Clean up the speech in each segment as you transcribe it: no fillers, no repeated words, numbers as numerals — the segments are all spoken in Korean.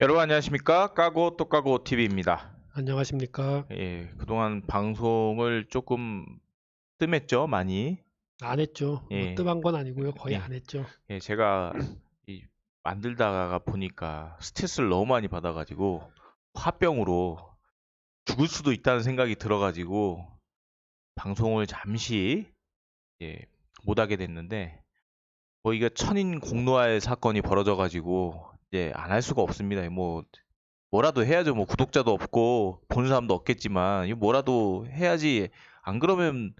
여러분 안녕하십니까? 까고 또 까고 TV입니다. 안녕하십니까. 예, 그동안 방송을 조금 뜸했죠, 많이. 안 했죠. 뭐 예, 뜸한 건 아니고요. 거의 예, 안 했죠. 예, 제가 만들다가 보니까 스트레스를 너무 많이 받아가지고 화병으로 죽을 수도 있다는 생각이 들어가지고 방송을 잠시 예, 못하게 됐는데 뭐 이게 천인 공노할 사건이 벌어져가지고 이제 안 할 수가 없습니다. 뭐 뭐라도 해야죠. 뭐 구독자도 없고 보는 사람도 없겠지만 이거 뭐라도 해야지. 안 그러면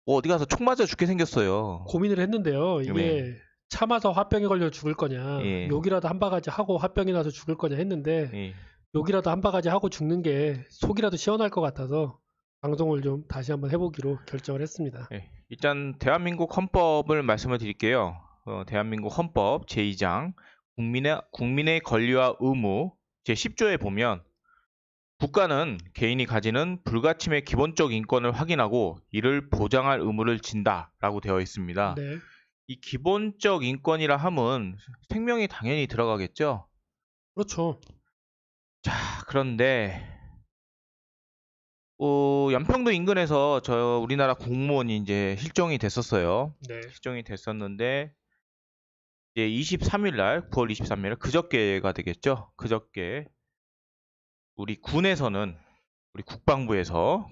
뭐 어디 가서 총 맞아 죽게 생겼어요. 고민을 했는데요. 네. 이게 참아서 화병에 걸려 죽을 거냐, 예. 욕이라도 한 바가지 하고 화병이 나서 죽을 거냐 했는데, 예. 욕이라도 한 바가지 하고 죽는 게 속이라도 시원할 것 같아서 방송을 좀 다시 한번 해보기로 결정을 했습니다. 예. 일단 대한민국 헌법을 말씀을 드릴게요. 대한민국 헌법 제2장 국민의 권리와 의무 제 10조에 보면 국가는 개인이 가지는 불가침의 기본적 인권을 확인하고 이를 보장할 의무를 진다라고 되어 있습니다. 네. 이 기본적 인권이라 함은 생명이 당연히 들어가겠죠. 그렇죠. 자, 그런데 연평도 인근에서 우리나라 공무원이 이제 실종이 됐었어요. 네. 실종이 됐었는데 이제 23일 날, 9월 23일 그저께가 되겠죠. 그저께 우리 군에서는 우리 국방부에서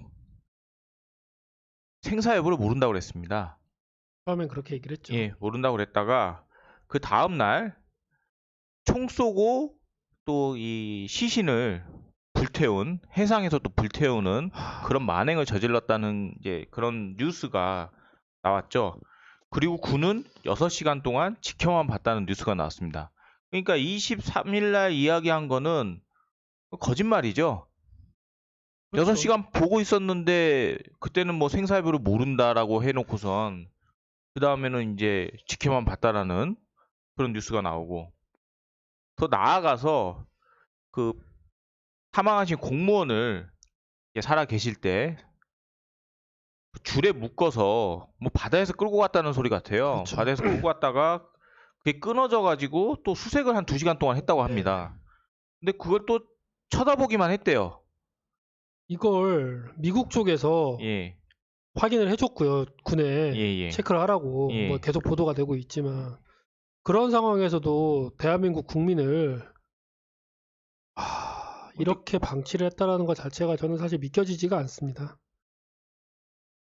생사 여부를 모른다고 그랬습니다. 처음엔 그렇게 얘기를 했죠. 예, 모른다고 그랬다가 그 다음 날 총 쏘고 또 이 시신을 불태운 해상에서 또 불태우는 그런 만행을 저질렀다는 이제 그런 뉴스가 나왔죠. 그리고 군은 6시간 동안 지켜만 봤다는 뉴스가 나왔습니다. 그러니까 23일 날 이야기한 거는 거짓말이죠. 그렇죠. 6시간 보고 있었는데 그때는 뭐 생사여부를 모른다라고 해놓고선 그 다음에는 이제 지켜만 봤다라는 그런 뉴스가 나오고 더 나아가서 그 사망하신 공무원을 살아 계실 때 줄에 묶어서 뭐 바다에서 끌고 갔다는 소리 같아요. 그렇죠. 바다에서 끌고 갔다가 그게 끊어져 가지고 또 수색을 한 2시간 동안 했다고 네. 합니다. 근데 그걸 또 쳐다보기만 했대요. 이걸 미국 쪽에서 예. 확인을 해줬고요. 군에 예예. 체크를 하라고 뭐 예. 계속 보도가 되고 있지만 그런 상황에서도 대한민국 국민을 근데 이렇게 방치를 했다라는 것 자체가 저는 사실 믿겨지지가 않습니다.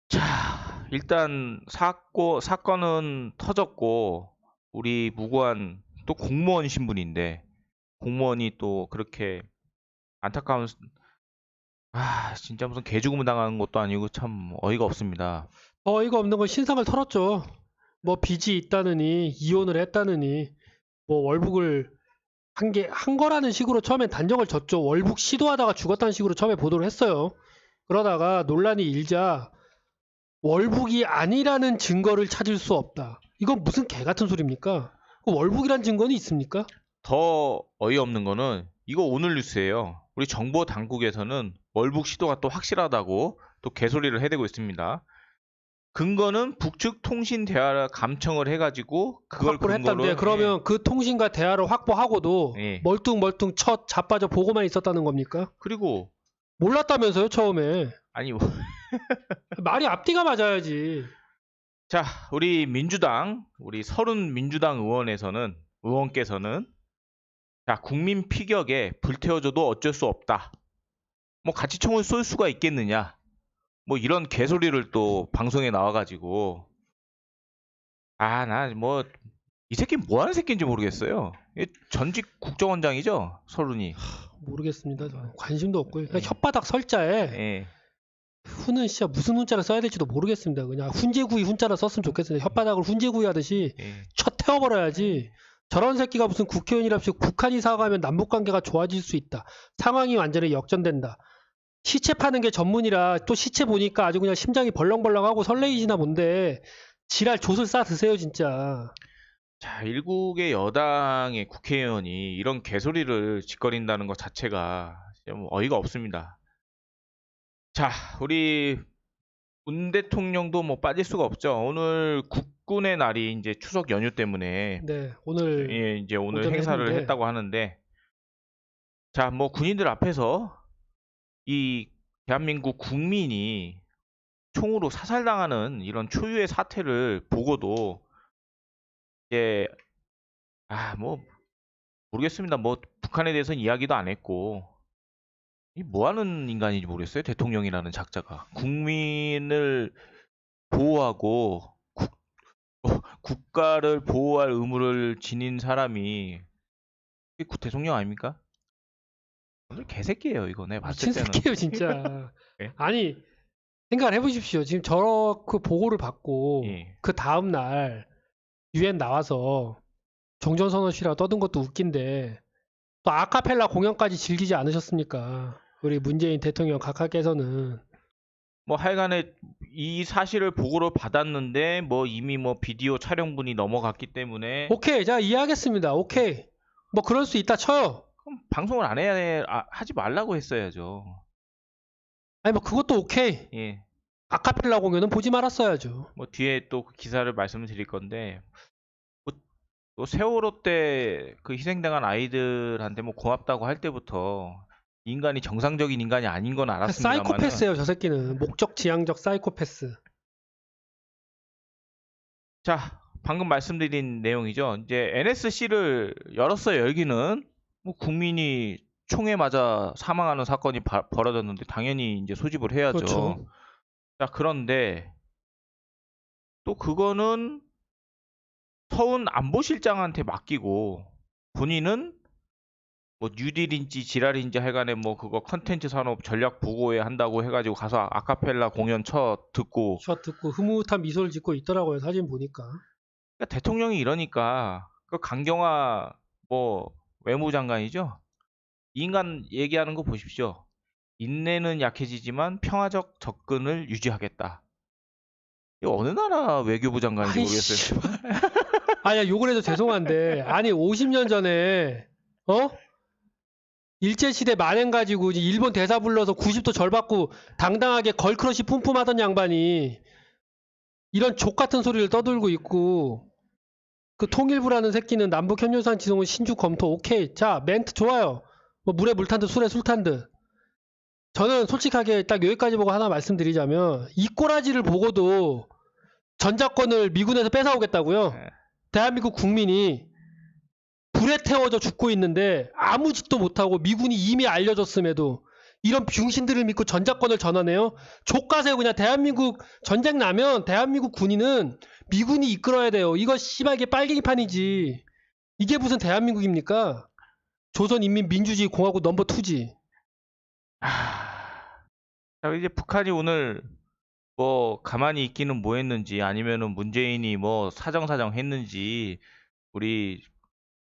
자, 일단 사건은 터졌고 우리 무고한 또 공무원 신분인데 공무원이 또 그렇게 안타까운 진짜 무슨 개죽음을 당하는 것도 아니고 참 어이가 없습니다. 어이가 없는 건 신상을 털었죠. 뭐 빚이 있다느니 이혼을 했다느니 뭐 월북을 한 거라는 식으로 처음엔 단정을 졌죠. 월북 시도하다가 죽었다는 식으로 처음에 보도를 했어요. 그러다가 논란이 일자 월북이 아니라는 증거를 찾을 수 없다. 이건 무슨 개 같은 소리입니까? 그 월북이란 증거는 있습니까? 더 어이없는 거는 이거 오늘 뉴스예요. 우리 정보 당국에서는 월북 시도가 또 확실하다고 또 개소리를 해대고 있습니다. 근거는 북측 통신 대화를 감청을 해가지고 그걸 확보를 했다는데 근거로 예, 그러면 그 통신과 대화를 확보하고도 예. 멀뚱멀뚱 첫 자빠져 보고만 있었다는 겁니까? 그리고 몰랐다면서요 처음에. 아니 말이 앞뒤가 맞아야지. 자 우리 민주당 우리 서른 민주당 의원께서는 자 국민 피격에 불태워줘도 어쩔 수 없다. 뭐 같이 총을 쏠 수가 있겠느냐. 뭐 이런 개소리를 또 방송에 나와가지고 나 뭐 이 새끼 뭐 하는 새끼인지 모르겠어요. 전직 국정원장이죠 서른이. 모르겠습니다. 관심도 없고요. 그냥 예, 혓바닥 설자에 예, 후는 진짜 무슨 훈자를 써야 될지도 모르겠습니다. 그냥 훈제구이 훈자를 썼으면 좋겠습니다. 혓바닥을 훈제구이 하듯이 예. 쳐 태워버려야지. 저런 새끼가 무슨 국회의원이랍시고 북한이 사과하면 남북관계가 좋아질 수 있다. 상황이 완전히 역전된다. 시체 파는 게 전문이라 또 시체 보니까 아주 그냥 심장이 벌렁벌렁하고 설레이지나 뭔데 지랄 좆을 싸 드세요 진짜. 자 일국의 여당의 국회의원이 이런 개소리를 짓거린다는 것 자체가 진짜 뭐 어이가 없습니다. 자 우리 문 대통령도 뭐 빠질 수가 없죠. 오늘 국군의 날이 이제 추석 연휴 때문에 네 오늘 이제 오늘 오전에 행사를 했는데 했다고 하는데 자, 뭐 군인들 앞에서 이 대한민국 국민이 총으로 사살당하는 이런 초유의 사태를 보고도 이제 뭐 모르겠습니다. 뭐 북한에 대해서는 이야기도 안 했고 이 뭐 하는 인간인지 모르겠어요. 대통령이라는 작자가 국민을 보호하고 국가를 보호할 의무를 지닌 사람이 이게 대통령 아닙니까? 완전 개새끼예요, 이거 내 봤을 미친 때는. 새끼예요 진짜. 예? 아니 생각을 해보십시오. 지금 저렇게 보고를 받고 예. 그 다음 날 유엔 나와서 정전선언식이라고 떠든 것도 웃긴데 또 아카펠라 공연까지 즐기지 않으셨습니까? 우리 문재인 대통령 각하께서는. 뭐 하여간에 이 사실을 보고를 받았는데 뭐 이미 뭐 비디오 촬영분이 넘어갔기 때문에 오케이, 자 이해하겠습니다. 오케이, 뭐 그럴 수 있다 쳐요. 그럼 방송을 안 해야 하지 말라고 했어야죠. 아니 뭐 그것도 오케이. 예. 아카펠라 공연은 보지 말았어야죠. 뭐 뒤에 또 그 기사를 말씀을 드릴 건데 뭐 또 세월호 때 그 희생당한 아이들한테 뭐 고맙다고 할 때부터 인간이 정상적인 인간이 아닌 건 알았습니다만은 사이코패스예요, 저 새끼는. 목적 지향적 사이코패스. 자, 방금 말씀드린 내용이죠. 이제 NSC를 열었어요. 열기는 뭐 국민이 총에 맞아 사망하는 사건이 벌어졌는데 당연히 이제 소집을 해야죠. 그렇죠. 자, 그런데 또 그거는 서훈 안보실장한테 맡기고 본인은 뭐 뉴딜인지 지랄인지 하여간에 뭐 그거 컨텐츠 산업 전략 보고회 한다고 해가지고 가서 아카펠라 공연 듣고 저 듣고 흐뭇한 미소를 짓고 있더라고요, 사진 보니까. 그러니까 대통령이 이러니까 그 강경화 뭐 외무장관이죠. 이 인간 얘기하는 거 보십시오. 인내는 약해지지만 평화적 접근을 유지하겠다. 이거 어느 나라 외교부 장관인지 아이씨. 모르겠어요. 아야 욕을 해서 죄송한데 아니 50년 전에 일제시대 만행 가지고 이제 일본 대사 불러서 90도 절 받고 당당하게 걸크러쉬 뿜뿜하던 양반이 이런 족같은 소리를 떠들고 있고 그 통일부라는 새끼는 남북 협력상 지송은 신주 검토. 오케이, 자 멘트 좋아요. 뭐 물에 물 탄 듯 술에 술 탄 듯. 저는 솔직하게 딱 여기까지 보고 하나 말씀드리자면 이 꼬라지를 보고도 전자권을 미군에서 뺏어오겠다고요. 네. 대한민국 국민이 불에 태워져 죽고 있는데 아무 짓도 못하고 미군이 이미 알려줬음에도 이런 병신들을 믿고 전자권을 전환해요? 족가세요. 그냥 대한민국 전쟁 나면 대한민국 군인은 미군이 이끌어야 돼요. 이거 씨발 이게 빨갱이판이지. 이게 무슨 대한민국입니까? 조선인민민주주의 공화국 넘버 2지. 자, 이제 북한이 오늘 뭐 가만히 있기는 뭐 했는지 아니면은 문재인이 뭐 사정사정 했는지 우리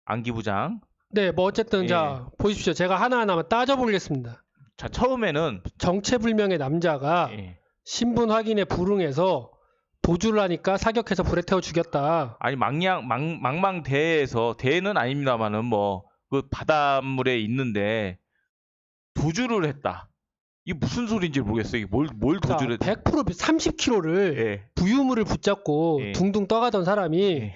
안기 부장 네, 뭐 어쨌든 예. 자 보십시오. 제가 하나하나만 따져보겠습니다. 자, 처음에는 정체불명의 남자가 예. 신분 확인에 불응해서 도주를 하니까 사격해서 불에 태워 죽였다. 아니 망망대해에서 대해는 아닙니다만은 뭐 그 바닷물에 있는데 도주를 했다. 이게 무슨 소리인지 모르겠어요. 이게 뭘 자, 도주를 100% 30km를 예. 부유물을 붙잡고 예. 둥둥 떠가던 사람이 예.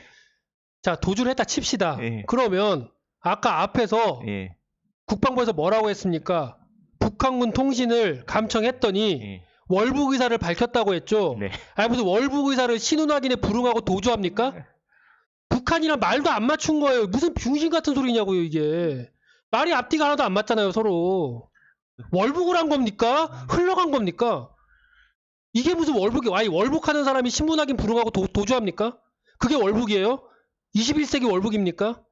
자 도주를 했다 칩시다. 예. 그러면 아까 앞에서 예. 국방부에서 뭐라고 했습니까? 북한군 통신을 감청했더니 예. 월북 의사를 밝혔다고 했죠. 네. 아니 무슨 월북 의사를 신원 확인에 불응하고 도주합니까? 북한이랑 말도 안 맞춘 거예요. 무슨 병신 같은 소리냐고요 이게. 말이 앞뒤가 하나도 안 맞잖아요 서로. 월북을 한 겁니까? 흘러간 겁니까? 이게 무슨 월북이 아니 월북하는 사람이 신분 확인 불응하고 도주합니까? 그게 월북이에요? 21세기 월북입니까?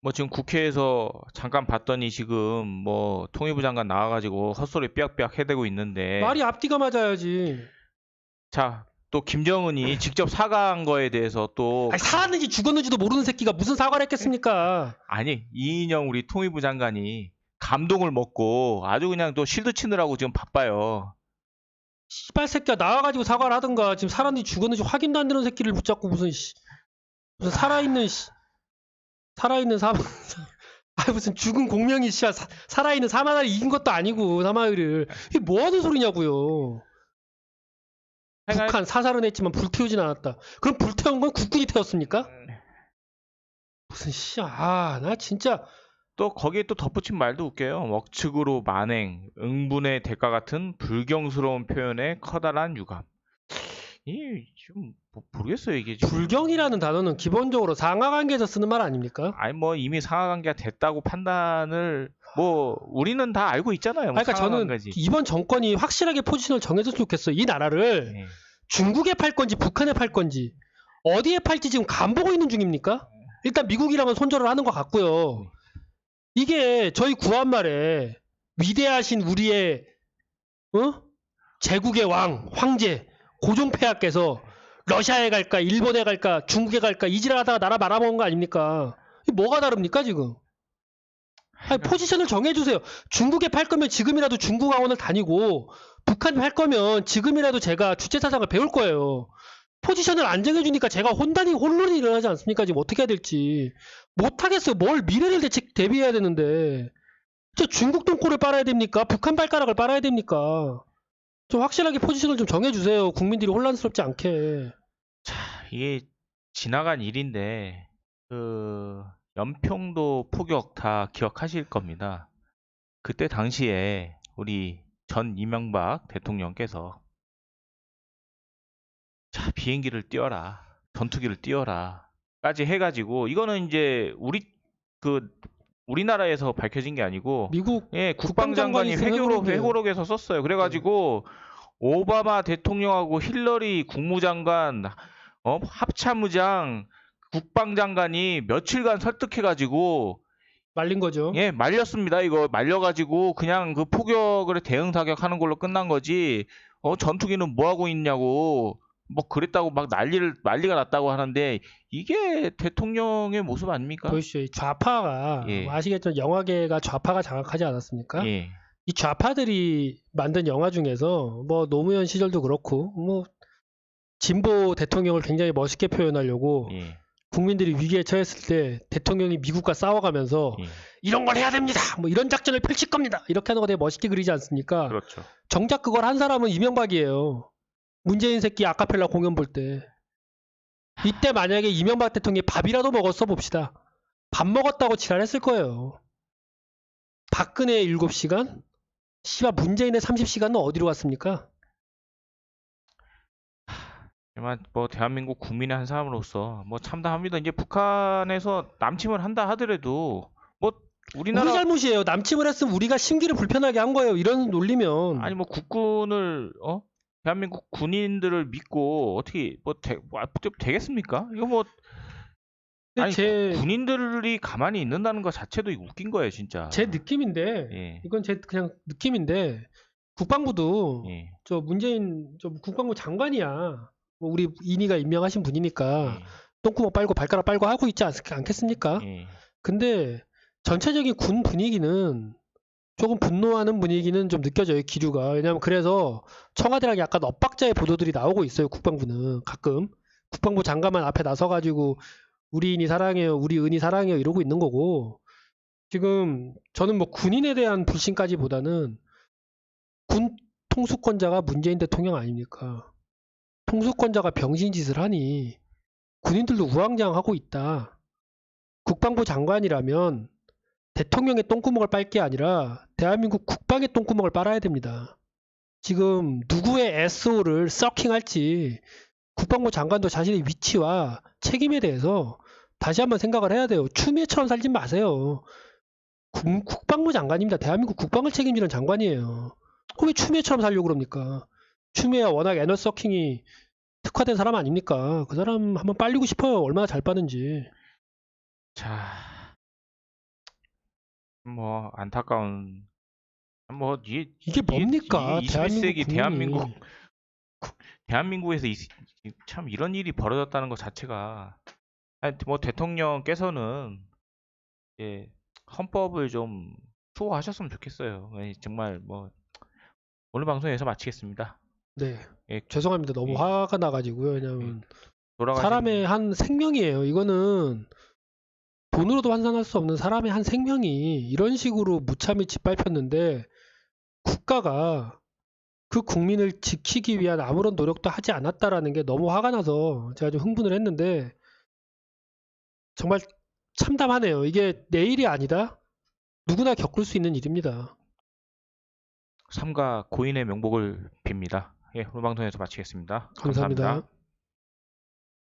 뭐 지금 국회에서 잠깐 봤더니 지금 뭐 통일부 장관 나와가지고 헛소리 삐약삐약 해대고 있는데 말이 앞뒤가 맞아야지. 자, 또 김정은이 직접 사과한 거에 대해서 또 아니, 살았는지 죽었는지도 모르는 새끼가 무슨 사과를 했겠습니까? 아니 이인영 우리 통일부 장관이 감동을 먹고 아주 그냥 또 실드 치느라고 지금 바빠요. 씨발 새끼야 나와가지고 사과를 하든가. 지금 살았는지 죽었는지 확인도 안 되는 새끼를 붙잡고 무슨 살아있는 무슨 죽은 공명이 씨야 살아있는 사마를 이긴 것도 아니고 사마의를 이게 뭐 하는 소리냐고요. 북한 사살은 했지만 불태우진 않았다. 그럼 불태운 건 국군이 태웠습니까? 무슨 나 진짜 또 거기에 또 덧붙인 말도 웃겨요. 억측으로 만행, 응분의 대가 같은 불경스러운 표현에 커다란 유감. 이 지금 모르겠어요 이게 지금. 불경이라는 단어는 기본적으로 상하관계에서 쓰는 말 아닙니까? 아니 뭐 이미 상하관계가 됐다고 판단을 뭐 우리는 다 알고 있잖아요. 뭐 그러니까 저는 상하관계지. 이번 정권이 확실하게 포지션을 정해줬으면 좋겠어요. 이 나라를 예. 중국에 팔 건지 북한에 팔 건지 어디에 팔지 지금 간 보고 있는 중입니까? 일단 미국이랑은 손절을 하는 것 같고요. 이게 저희 구한말에 위대하신 우리의 제국의 왕, 황제, 고종폐하께서 러시아에 갈까, 일본에 갈까, 중국에 갈까 이지랄 하다가 나라 말아먹은 거 아닙니까? 이게 뭐가 다릅니까 지금? 아니, 포지션을 정해주세요. 중국에 팔 거면 지금이라도 중국 학원을 다니고 북한에 팔 거면 지금이라도 제가 주체사상을 배울 거예요. 포지션을 안 정해주니까 제가 혼란이 일어나지 않습니까? 지금 어떻게 해야 될지. 못하겠어요. 뭘 미래를 대비해야 되는데. 저 중국 똥꼬를 빨아야 됩니까? 북한 발가락을 빨아야 됩니까? 좀 확실하게 포지션을 좀 정해주세요. 국민들이 혼란스럽지 않게. 이게 지나간 일인데 그 연평도 포격 다 기억하실 겁니다. 그때 당시에 우리 전 이명박 대통령께서 자, 비행기를 띄워라, 전투기를 띄워라까지 해가지고 이거는 이제 우리나라에서 밝혀진 게 아니고 미국 예, 국방장관이 국방장관이 쓴 회고록이에요. 회고록에서 썼어요. 그래가지고 오바마 대통령하고 힐러리 국무장관, 합참의장, 국방장관이 며칠간 설득해가지고 말린 거죠. 예, 말렸습니다. 이거 말려가지고 그냥 그 포격을 대응 사격하는 걸로 끝난 거지. 전투기는 뭐 하고 있냐고 뭐 그랬다고 막 난리가 났다고 하는데 이게 대통령의 모습 아닙니까? 보십시오. 이 좌파가 예. 아시겠지만 영화계가 좌파가 장악하지 않았습니까? 예, 이 좌파들이 만든 영화 중에서 뭐 노무현 시절도 그렇고 뭐 진보 대통령을 굉장히 멋있게 표현하려고 예, 국민들이 위기에 처했을 때 대통령이 미국과 싸워가면서 예. 이런 걸 해야 됩니다. 뭐 이런 작전을 펼칠 겁니다. 이렇게 하는 거 되게 멋있게 그리지 않습니까? 그렇죠. 정작 그걸 한 사람은 이명박이에요. 문재인 새끼 아카펠라 공연 볼 때. 이때 만약에 이명박 대통령이 밥이라도 먹었어 봅시다. 밥 먹었다고 지랄했을 거예요. 박근혜의 7시간? 씨발 문재인의 30시간은 어디로 갔습니까? 하지만 뭐 대한민국 국민의 한 사람으로서 뭐 참담합니다. 이제 북한에서 남침을 한다 하더라도 뭐 우리 우리나라 잘못이에요. 남침을 했으면 우리가 심기를 불편하게 한 거예요. 이런 논리면. 아니 뭐 국군을 대한민국 군인들을 믿고 어떻게 좀 되겠습니까? 이거 뭐 근데 아니 군인들이 가만히 있는다는 것 자체도 이거 웃긴 거예요, 진짜. 제 느낌인데 예. 이건 제 그냥 느낌인데 국방부도 예. 저 문재인 저 국방부 장관이야. 뭐 우리 인이가 임명하신 분이니까 예. 똥구멍 빨고 발가락 빨고 하고 있지 않겠습니까? 예. 근데 전체적인 군 분위기는 조금 분노하는 분위기는 좀 느껴져요, 기류가. 왜냐면 그래서 청와대랑 약간 엇박자의 보도들이 나오고 있어요, 국방부는 가끔. 국방부 장관만 앞에 나서가지고 우리 인이 사랑해요, 우리 은이 사랑해요 이러고 있는 거고. 지금 저는 뭐 군인에 대한 불신까지보다는 군 통수권자가 문재인 대통령 아닙니까? 통수권자가 병신짓을 하니 군인들도 우왕좌왕하고 있다. 국방부 장관이라면 대통령의 똥구멍을 빨 게 아니라 대한민국 국방의 똥구멍을 빨아야 됩니다. 지금 누구의 SO를 서킹할지 국방부 장관도 자신의 위치와 책임에 대해서 다시 한번 생각을 해야 돼요. 추미애처럼 살지 마세요. 국방부 장관입니다. 대한민국 국방을 책임지는 장관이에요. 왜 추미애처럼 살려고 그럽니까? 추미애가 워낙 에너 서킹이 특화된 사람 아닙니까? 그 사람 한번 빨리고 싶어요. 얼마나 잘 빠는지. 자, 뭐 안타까운 뭐 이게 뭡니까? 21세기 대한민국 국민이. 대한민국에서 참 이런 일이 벌어졌다는 것 자체가 뭐 대통령께서는 예, 헌법을 좀 수호하셨으면 좋겠어요. 정말 뭐 오늘 방송에서 마치겠습니다. 네. 예, 죄송합니다. 너무 예. 화가 나가지고요. 왜냐면 돌아가신 사람의 한 생명이에요. 이거는 돈으로도 환산할 수 없는 사람의 한 생명이 이런 식으로 무참히 짓밟혔는데 국가가 그 국민을 지키기 위한 아무런 노력도 하지 않았다라는 게 너무 화가 나서 제가 좀 흥분을 했는데 정말 참담하네요. 이게 내일이 아니다. 누구나 겪을 수 있는 일입니다. 삼가 고인의 명복을 빕니다. 예, 오늘 방송에서 마치겠습니다. 감사합니다. 감사합니다.